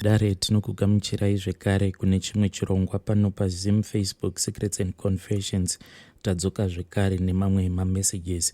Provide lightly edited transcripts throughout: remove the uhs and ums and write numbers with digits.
Dare tinokugamuchirai zvekare kune chimwe chirongwa pano paZim Facebook Secrets and Confessions. Tadzoka zvekare nemamwe mamessages.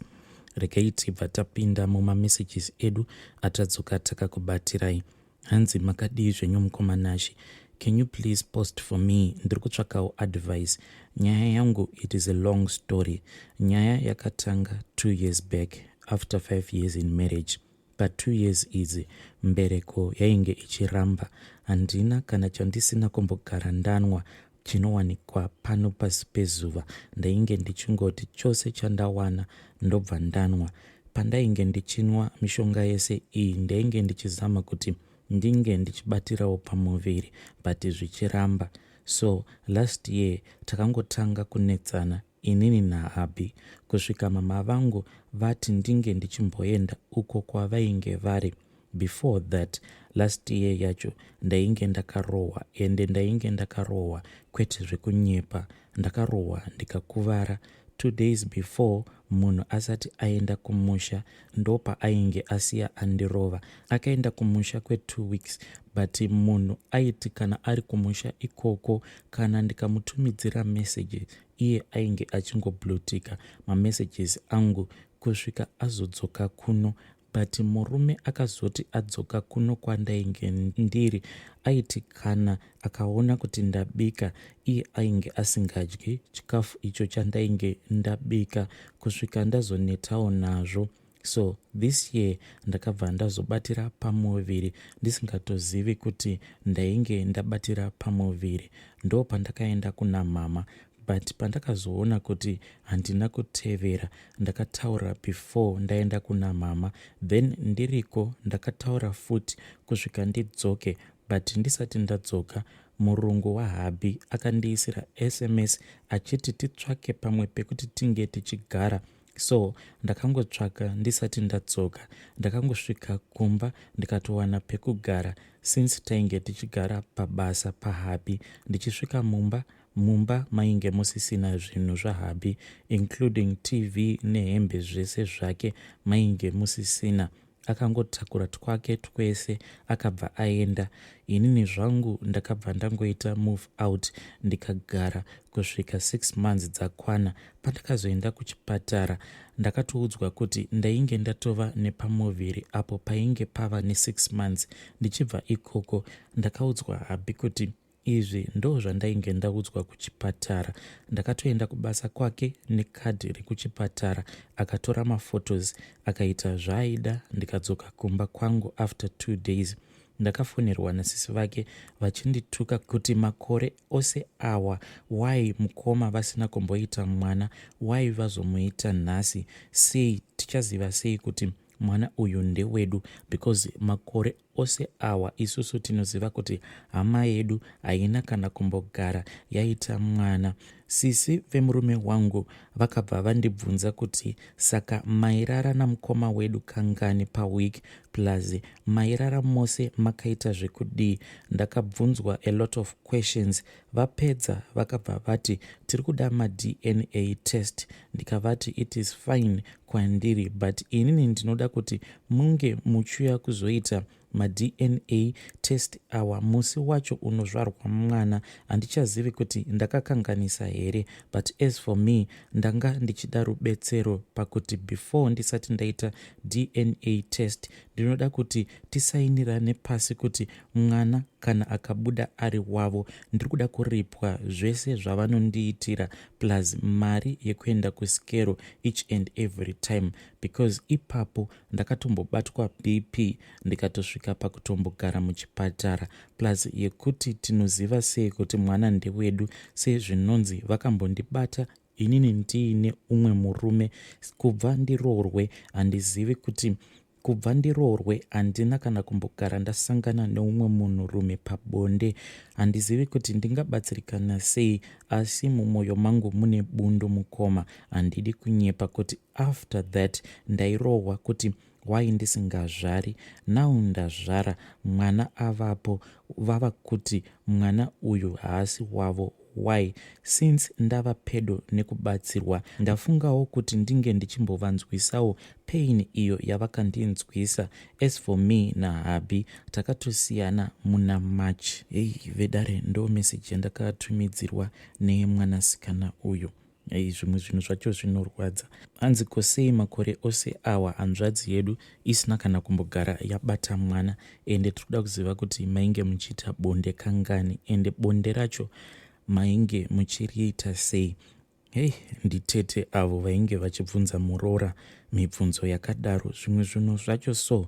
Regai tibva tapinda mumamessages edu atadzoka takakubatirai. Hanzi makadii zvenyu mukomanashi. Can you please post for me? Ndiri kutsvakawo advice. Nyaya yangu, it is a long story. Nyaya yakatanga 2 years back after 5 years in marriage. But 2 years idzi mbereko yainge ichiramba. Handina kana chandisina kumbogara ndanwa chinowanikwa pano pasi pezuva. Ndainge ndichingoti chose chandawana ndobva ndanwa. Pandainge ndichinwa mishonga yese iyi ndainge ndichizama kuti ndinge ndichibatirawo pamuviri, but zvichiramba. So last year takangotanga kunetsana inini nahabhi kusvika mama vangu vati ndinge ndichimboenda uko kwavainge vari. Before that, last year yacho ndainge ndakarohwa, ende ndainge ndakarohwa kwete zvekunyepa, ndakarohwa ndikakuvara. 2 days before munhu asati aenda kumusha ndopa ainge asiya andirova. Akaenda kumusha kwe2 weeks, but munhu aiti kana ari kumusha ikoko kana ndikamutumidzira messages iye ainge achingoblutika mamessages angu kusvika azodzoka kuno. But murume akazoti adzoka kuno kwandainge ndiri aiti kana akaona kuti ndabika iye ainge asingadyi chikafu icho chandainge ndabika kusvika ndazonetawo nazvo. So this year ndakabva ndazobatira pamuviri ndisingatozivi kuti ndainge ndabatira pamuviri. Ndo pandakaenda kuna mama, but pandakazoona kuti handina kutevera ndakataura before ndaenda kuna mama, then ndiriko ndakataura futi kusvika ndidzoke. But ndisati ndadzoka murungu wahabhi akandiisira SMS achiti titsvake pamwe pekuti tinge tichigara. So ndakangotsvaka ndisati ndadzoka, ndakangosvika kumba ndikatowana pekugara since tainge tichigara pabasa pahabhi. Ndichisvika mumba mainge musisina zvinhu zvahabhi including TV nehembe zvese zvake mainge musisina. Akangotakura twake twese akabva aenda. Inini zvangu ndakabva ndangoita move out ndikagara kusvika 6 months dzakwana. Pandakazoenda kuchipatara ndakatoudzwa kuti ndainge ndatova nepamuviri apo painge pava ne6 months. Ndichibva ikoko ndakaudzwa habhi kuti izvi ndo zvandainge ndaudzwa kuchipatara. Ndakatoenda kubasa kwake nekadhi rekuchipatara, akatora mafotos akaita zvaaida, ndikadzoka kumba kwangu after 2 days. Ndakafonerwa nasisi vake vachindituka kuti makore ose awa why mukoma vasina kumboita mwana, why vazomuita nhasi, sei tichaziva sei kuti mwana uyu ndewedu, because makore ose awa isusu tinoziva kuti hama yedu haina kana kumbogara yaita mwana. Sisi vemurume wangu vakabva vandibvunza kuti saka mairara namukoma wedu kangani pawiki plus mairara mose makaita zvekudii. Ndakabvunzwa a lot of questions. Vapedza vakabva vati tiri kuda maDNA test. Ndikavati it is fine kwandiri, but inini ndinoda kuti munge muchiuya kuzoita maDNA test awa musi wacho unozvarwa mwana. Handichazivi kuti ndakakanganisa here, but as for me ndanga ndichida rubetsero pakuti before ndisati ndaita DNA test ndinoda kuti tisainirane pasi kuti mwana kana akabuda ari wavo ndiri kuda kuripwa zvese zvavanondiitira plus mari yekuenda kuskero each and every time, because ipapo ndakatombobatwa BP ndikatosvika pakutombogara muchipatara, plus yekuti tinoziva sei kuti mwana ndewedu sezvinonzi vakambondibata inini ndiine umwe murume. Kubva ndiroorwe handizivi kuti kubva ndiroorwe handina kana kumbogara ndasangana neumwe munhurume pabonde. Handizivi kuti ndingabatsirikana sei, asi mumwoyo mangu mune bundo mukoma. Handidi kunyepa kuti after that ndairohwa kuti why ndisingazvari. Now ndazvara, mwana avapo, vava kuti mwana uyu haasi wavo, why since ndava pedo nekubatsirwa ndafungawo kuti ndinge ndichimbovanzwisawo pain iyo yavakandinzwisa. As for me naHabi takatosiyana muna March. Vedare ndo message yandakatumidzirwa nemwanasikana uyu. Zvimwe zvinhu zvacho zvinorwadza. Hanzi kosei makore ose awa hanzvadzi yedu isina kana kumbogara yabata mwana, ende tinoda kuziva kuti mainge muchiita bonde kangani, ende bonde racho mainge muchiriita sei. Nditete avo vainge vachibvunza muroora mibvunzo yakadaro. Zvimwe zvinhu zvacho so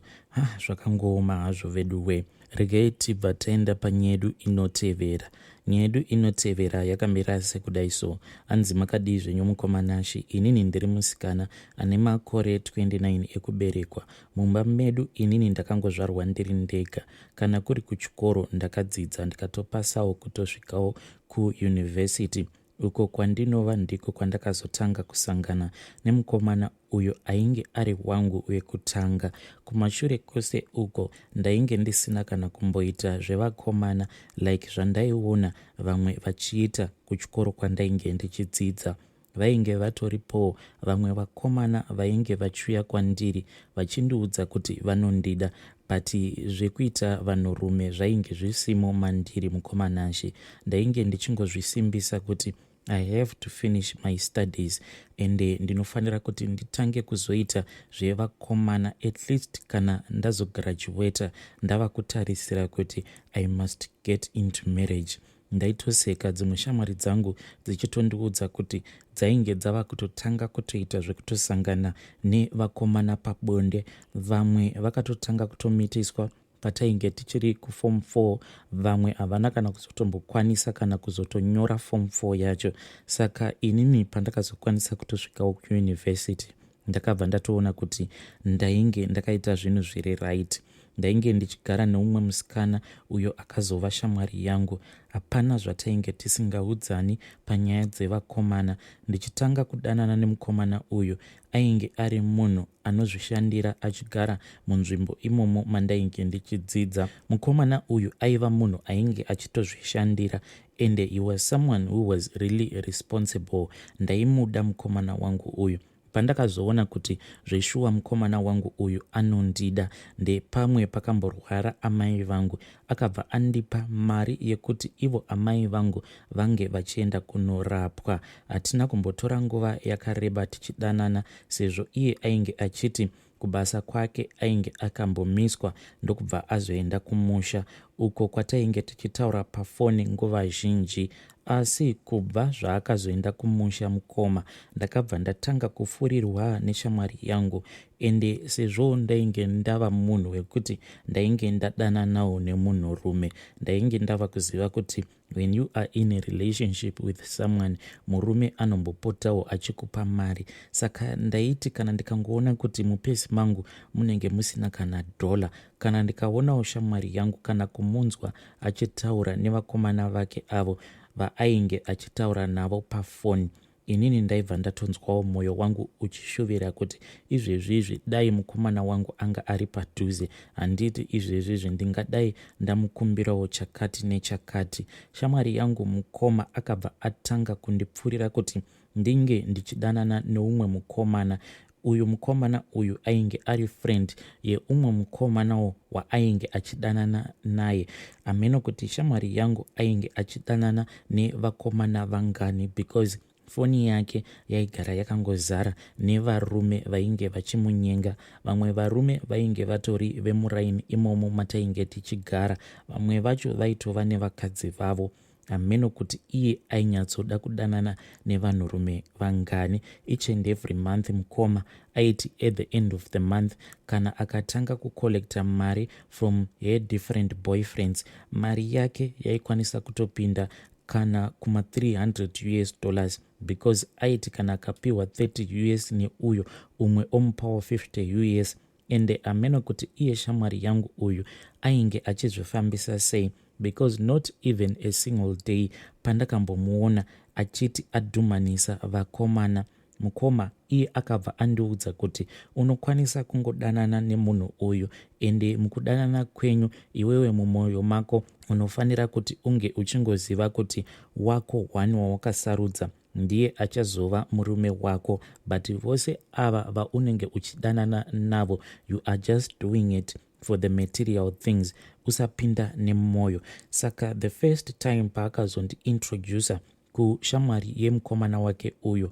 zvakangooma hazvo veduwe. Regai tibva taenda panyedu inotevera. Nyedu inotevera yakamira sekudai so. Hanzi makadii zvenyu mukomanashi? Inini ndiri musikana ane makore 29 ekuberekwa. Mumba medu inini ndakangozvarwa ndiri ndega. Kana kuri kuchikoro ndakadzidza ndikatopasawo kutosvikawo kuuniversity. Uko kwandinova ndiko kwandakazotanga kusangana nemukomana uyo ainge ari wangu wekutanga. Kumashure kwose uko ndainge ndisina kana kumboita zvevakomana like zvandaiona vamwe vachiita kuchikoro kwandainge ndichidzidza. Vainge vatoripo vamwe vakomana vainge vachiuya kwandiri vachindiudza kuti vanondida, but zvekuita vanhurume zvainge zvisimo mandiri mukomanashi. Ndainge ndichingozvisimbisa kuti I have to finish my studies, ende ndinofanira kuti nditange kuzoita zvevakomana at least kana ndazograduata ndava kutarisira kuti I must get into marriage. Ndaitoseka dzimwe shamwari dzangu dzichitondiudza kuti dzainge dzava kutotanga kutoita zvekutosangana nevakomana pabonde. Vamwe vakatotanga kutomitiswa patainge tichiri kuform 4, vamwe havana kana kuzotombokwanisa kana kuzotonyora form 4 yacho. Saka inini pandakazokwanisa kutosvikawo kuuniversity ndakabva ndatoona kuti ndainge ndakaita zvinhu zviri right. Ndainge ndichigara neumwe musikana uyo akazova shamwari yangu. Hapana zvatainge tisingaudzani panyaya dzevakomana. Ndichitanga kudanana nemukomana uyu ainge ari munhu anozvishandira achigara munzvimbo imomo mandainge ndichidzidza. Mukomana uyu aiva munhu ainge achitozvishandira, and he was someone who was really responsible. Ndaimuda mukomana wangu uyu. Pandakazoona kuti zveshuwa mukomana wangu uyu anondida, ndepamwe pakamborwara amai vangu akabva andipa mari yekuti ivo amai vangu vange vachienda kunorapwa. Hatina kumbotora nguva yakareba tichidanana sezvo iye ainge achiti kubasa kwake ainge akambomiswa ndokubva azoenda kumusha, uko kwatainge tichitaura pafoni nguva zhinji. Asi kubva zvaakazoenda kumusha mukoma ndakabva ndatanga kufurirwa neshamwari yangu, ende sezvo ndainge ndava munhu wekuti ndainge ndadananawo nemunhurume, ndainge ndava kuziva kuti when you are in a relationship with someone, murume anombopotawo achikupa mari. Saka ndaiti kana ndikangoona kuti mupesi mangu munenge musina kana $, kana ndikaonawo shamwari yangu kana kumunzwa achitaura nevakomana vake avo vaainge achitaura navo pafoni, inini ndaibva ndatonzwawo mwoyo wangu uchishuvira kuti izvezvizvi dai mukomana wangu anga ari padhuze, handiti izvezvizvi ndingadai ndamukumbirawo chakati nechakati. Shamwari yangu mukoma akabva atanga kundipfurira kuti ndinge ndichidanana neumwe mukomana. Uyu mukomana uyu ainge ari friend yeumwe mukomanawo waainge achidanana naye. Ameno kuti shamwari yangu ainge achidanana nevakomana vangani, because foni yake yaigara yakangozara nevarume vainge vachimunyenga. Vamwe varume vainge vatori vemuraini imomo matainge tichigara, vamwe vacho vaitova nevakadzi vavo. Ameno kuti iye ainyatsoda kudanana nevanhurume vangani. Each and every month mukoma aiti at the end of the month kana akatanga kucollecta mari from her different boyfriends, mari yake yaikwanisa kutopinda kana kuma $300, because aiti kana akapiwa $30 neuyo umwe omupawo $50. Ende ameno kuti iye shamwari yangu uyu ainge achizvifambisa sei, because not even a single day pandakambomuona achiti adhumanisa vakomana mukoma iye akabva andiudza kuti unokwanisa kungodanana nemunhu uyu, ende mukudanana kwenyu iwewe mumwoyo mako unofanira kuti unge uchingoziva kuti wako one wawakasarudza ndiye achazova murume wako, but vose ava vaunenge uchidanana navo, you are just doing it for the material things, usapinda nemwoyo. Saka the first time paakazondiintroducer kushamwari yemukomana wake uyu,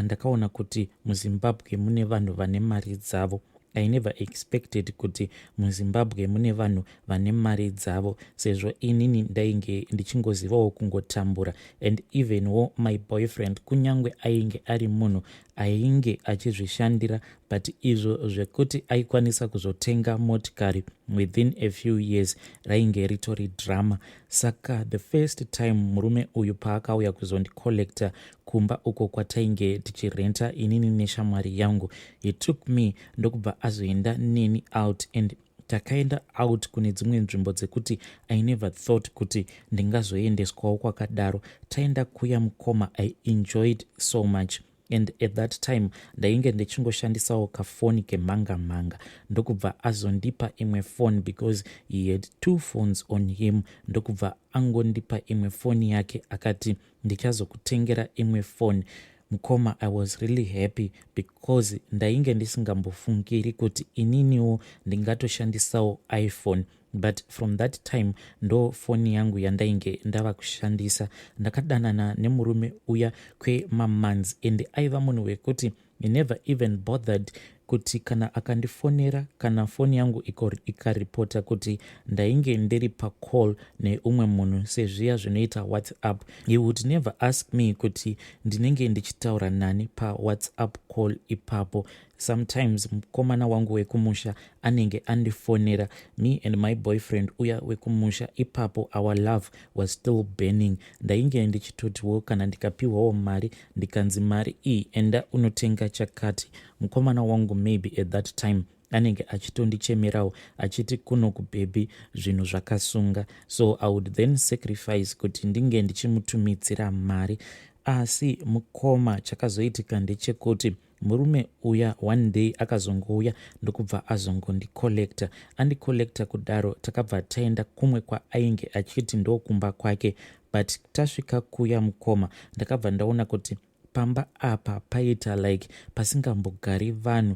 ndakaona kuti muZimbabwe mune vanhu vane mari dzavo. I never expected kuti muZimbabwe mune vanhu vane mari dzavo, sezvo inini ndainge ndichingozivawo kungotambura, and even my boyfriend kunyange ainge ari munhu ainge achizvishandira, but izvo zvekuti aikwanisa kuzotenga motikari within a few years rainge ritori drama. Saka the first time murume uyu paakauya kuzondikolekta kumba uko kwatainge tichirenta inini neshamwari yangu, he took me ndokubva azoenda neni out, and takaenda out kune dzimwe nzvimbo dzekuti I never thought kuti ndingazoendeswawo kwakadaro. Taenda kuya mukoma, I enjoyed so much, and at that time ndainge ndichingoshandisawo kafoni kemhanga-mhanga, ndokubva azondipa imwe phone because he had 2 phones on him. Ndokubva angondipa imwe phone yake akati ndichazokutengera imwe phone. Mukoma, I was really happy because ndainge ndisingambofungiri kuti ininiwo ndingatoshandisawo iPhone, but from that time ndo phone yangu yandainge ndava kushandisa. Ndakadanana nemurume uya kwemamonths, and aiva munhu wekuti he never even bothered kuti kana akandifonera kana foni yangu ikaripota kuti ndainge ndiri pacall neumwe munhu sezviya zvinoita WhatsApp, he would never ask me kuti ndinenge ndichitaura nani paWhatsApp call ipapo. Sometimes mukomana wangu wekumusha anenge andifonera, me and my boyfriend uya wekumusha ipapo our love was still burning. Ndainge ndichitotiwo kana ndikapiwawo mari ndikanzi mari iyi enda unotenga chakati, mukomana wangu maybe at that time anenge achitondichemerawo achiti kuno kubhebi zvinhu zvakasunga, so I would then sacrifice kuti ndinge ndichimutumidzira mari. Asi mukoma chakazoitika ndechekuti murume uya one day akazongouya ndokubva azongondikolekta. Andikolekta kudaro takabva taenda kumwe kwaainge achiti ndokumba kwake, but tasvika kuya mukoma ndakabva ndaona kuti pamba apa paita like pasingambogari vanhu,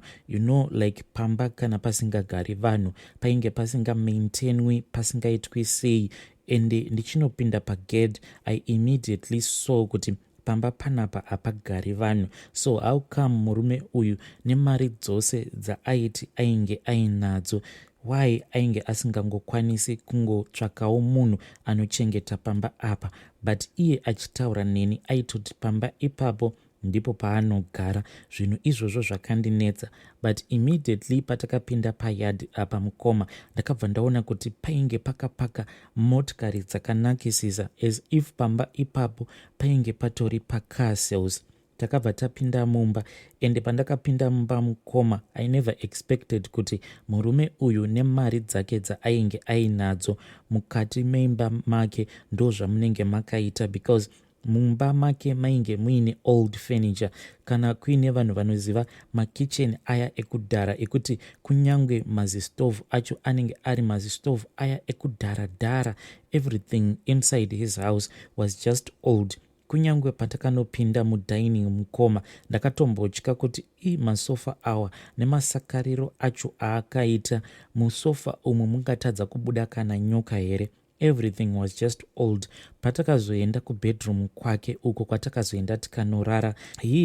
like pamba kana pasingagari vanhu painge pasinga maintainwi, pasingaitwi sei. Ende ndichinopinda pagate I immediately saw kuti pamba panapa apagari vanhu. So how come murume uyu nemari dzose dzaaiti ainge ainadzo, why ainge asingangokwanisi kungotsvakawo munhu anochengeta pamba apa? But iye achitaura neni aitoti pamba ipapo ndipo paanogara. Zvinhu izvozvo zvakandinetsa, but immediately patakapinda payard apa mukoma ndakabva ndaona kuti painge pakapaka motikari dzakanakisisa, as if pamba ipapo painge patori pacar sales. Takabva tapinda mumba, ende pandakapinda mumba mukoma I never expected kuti murume uyu nemari dzake dzaainge ainadzo mukati meimba make ndo zvamunenge makaita, because mumba make mainge muine old furniture. Kana kuine vanhu vanoziva makitchen aya ekudhara ekuti kunyange mazistove acho anenge ari mazistove aya ekudhara-dhara, everything inside his house was just old. Kunyange patakanopinda mudining mukoma ndakatombotya kuti masofa awa nemasakariro acho aakaita musofa umu mungatadza kubuda kana nyoka here. Everything was just old. Patakazoenda kubedroom kwake uko kwatakazoenda tikanorara,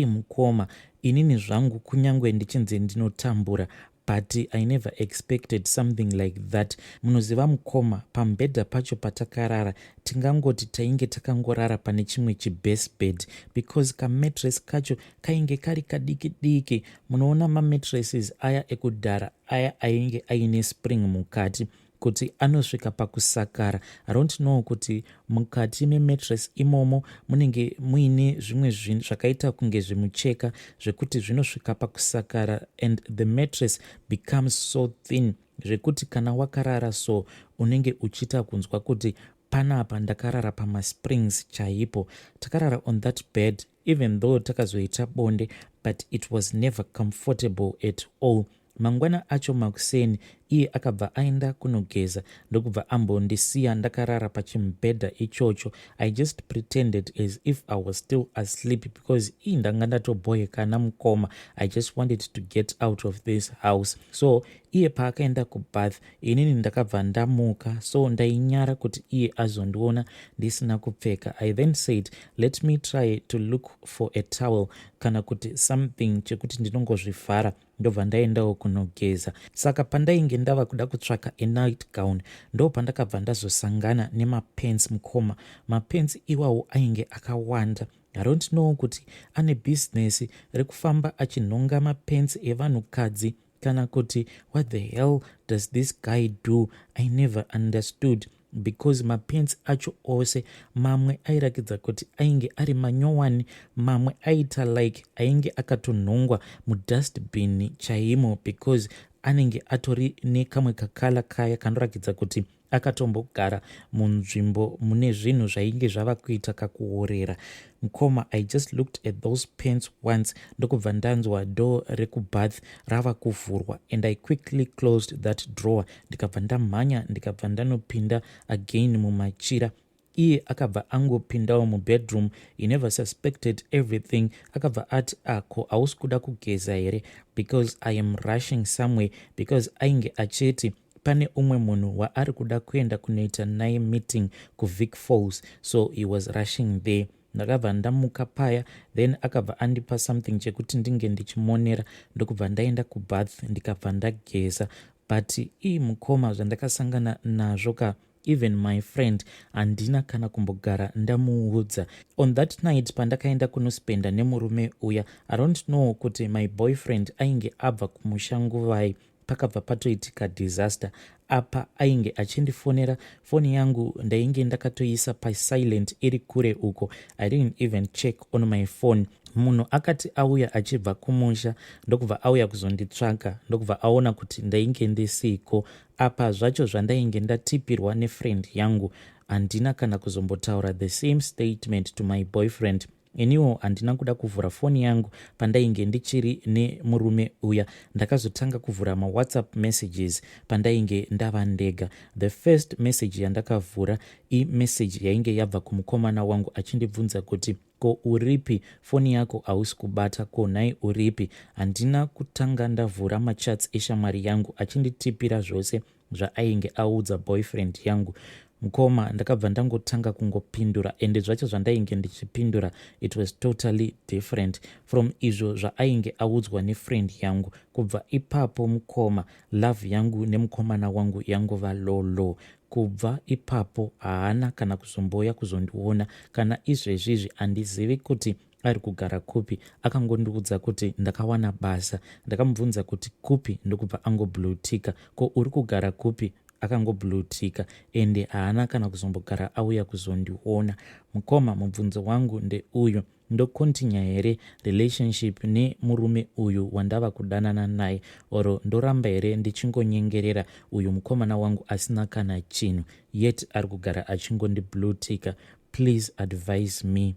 mukoma inini zvangu kunyange ndichinzi ndinotambura, but I never expected something like that. Munoziva mukoma, pambedha pacho patakarara tingangoti tainge takangorara pane chimwe chibase bed, because kamattress kacho kainge kari kadiki-diki. Munoona mamatresses aya ekudhara aya ainge aine spring mukati kuti anosvika pakusakara. I don't know kuti mukati memattress imomo munenge muine zvimwe zvinhu zvakaita kunge zvimucheka zvekuti zvinosvika pakusakara, and the mattress becomes so thin zvekuti kana wakarara so unenge uchita kunzwa kuti panapa ndakarara pamasprings chaipo. Takarara on that bed even though takazoita bonde, but it was never comfortable at all. Mangwana acho makuseni iye akabva aenda kunogeza ndokubva ambondisiya ndakarara pachimbedha ichocho. I just pretended as if I was still asleep because ndanga ndatoboyekana mukoma. I just wanted to get out of this house. So iye paakaenda kubath, inini ndakabva ndamuka, so ndainyara kuti iye azondiona ndisina kupfeka. I then said, let me try to look for a towel kana kuti something chekuti ndinongozvivhara ndobva ndaendawo kunogeza. Saka pandainge ndava kuda kutsvaka a night gown, ndo pandakabva ndazosangana nemapants mukoma. Mapants iwawo ainge akawanda. I don't know kuti ane business rekufamba achinhonga mapants evanhukadzi kana kuti what the hell does this guy do. I never understood because mapants acho ose mamwe airakidza kuti ainge ari manyowani, mamwe aita like ainge akatonhongwa mudustbin chaimo because anenge atori nekamwe kakala kaya kanorakidza kuti akatombogara munzvimbo mune zvinhu zvainge zvava kuita kakuorera. Mukoma, I just looked at those pants once ndokubva ndanzwa door rekubath rava kuvhurwa and I quickly closed that drawer. Ndikabva ndamhanya ndikabva ndanopinda again mumachira. Iye akabva angopindawo mubedroom. He never suspected everything. Akabva ati ako hausi kuda kugeza here because I am rushing somewhere, because ainge acheti pane umwe munhu waari kuda kuenda kunoita naye meeting kuVic Falls, so he was rushing there. Ndakabva ndamuka paya, then akabva andipa something chekuti ndinge ndichimonera ndokubva ndaenda kubath ndikabva ndageza. But mukoma zvandakasangana nazvo ka, even my friend handina kana kumbogara ndamuudza. On that night pandakaenda kunospenda nemurume uya, I don't know kuti my boyfriend ainge abva kumusha nguvai pakabva patoitika disaster. Apa ainge achindifonera, foni yangu ndainge ndakatoisa pasilent iri kure uko. I didn't even check on my phone. Munhu akati auya achibva kumusha ndokubva auya kuzonditsvaka, ndokubva aona kuti ndainge ndisiko. Apa zvacho zvandainge ndatipirwa nefriend yangu, handina kana kuzombotaura the same statement to my boyfriend. Iniwo handina kuda kuvhura foni yangu pandainge ndichiri nemurume uya. Ndakazotanga kuvhura mawhatsapp messages pandainge ndava ndega. The first message yandakavhura message yainge yabva kumukomana wangu achindibvunza kuti ko uripi, foni yako hausi kubata, ko nhai uripi. Handina kutanga ndavhura machats eshamwari yangu achinditipira zvose zvaainge audza boyfriend yangu. Mukoma, ndakabva ndangotanga kungopindura, ende zvacho zvandainge ndichipindura it was totally different from izvo zvaainge audzwa nefriend yangu. Kubva ipapo mukoma, love yangu nemukomana wangu yangova low. Kubva ipapo haana kana kuzomboya kuzondiona, kana izvezvizvi handizivi kuti ari kugara kupi. Akangondiudza kuti ndakawana basa. Ndakamubvunza kuti kupi, ndokubva angoblutika. Ko uri kugara kupi? Akangoblutika, ende haana kana kuzombogara auya kuzondiona. Mukoma, mubvunzo wangu ndeuyu, ndokontinya here relationship nemurume uyu wandava kudanana naye, oro ndoramba here ndichingonyengerera uyu mukomana wangu asina kana chinhu, yet ari kugara achingondiblutika? Please advise me.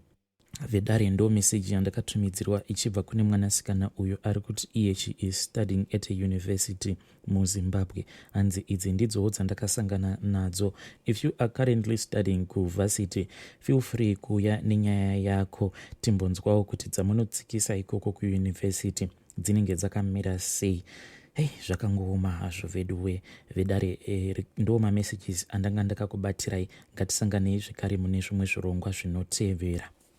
Vedare ndo message yandakatumidzirwa ichibva kune mwanasikana uyu ari kuti iye she is studying at a university muZimbabwe. Hanzi idzi ndidzowo dzandakasangana nadzo. If you are currently studying kuvarsity, feel free kuya nenyaya yako timbonzwawo kuti dzamunotsikisa ikoko kuuniversity dzinenge dzakamira sei. Zvakangooma hazvo veduwe. Vedare ndo mamessages andanga ndakakubatirai. Ngatisanganei zvekare mune zvimwe zvirongwa zvinotevera.